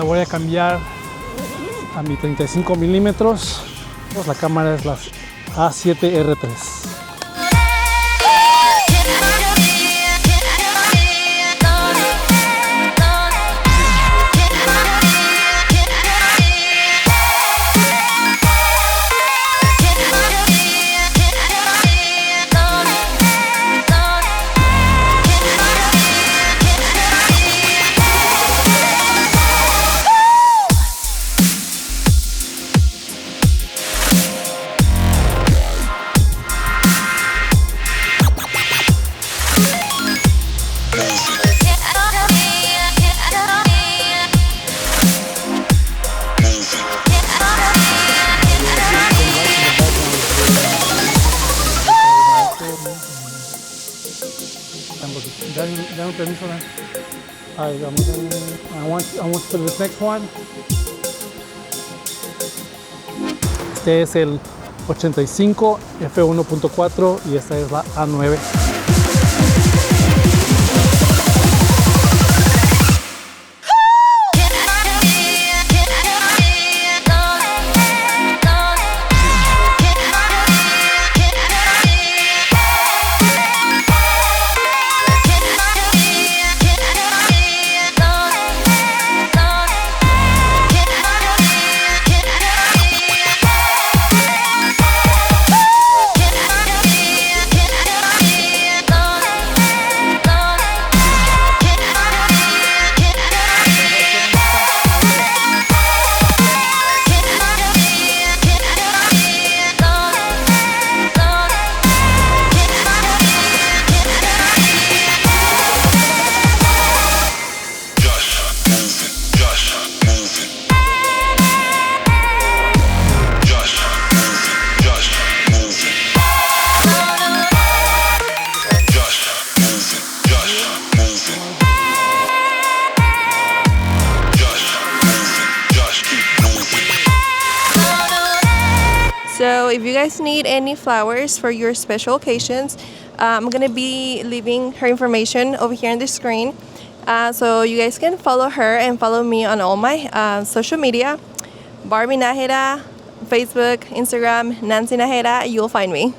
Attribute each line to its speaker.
Speaker 1: voy a cambiar a mi 35 milímetros. La cámara es la A7R3. Dame un permiso, man. Alright, I want to this next one. Este es el 85 F1.4 y esta es la A9.
Speaker 2: So if you guys need any flowers for your special occasions, I'm gonna be leaving her information over here on the screen. So you guys can follow her and follow me on all my social media. Barbie Nájera, Facebook, Instagram, Nancy Nájera, you'll find me.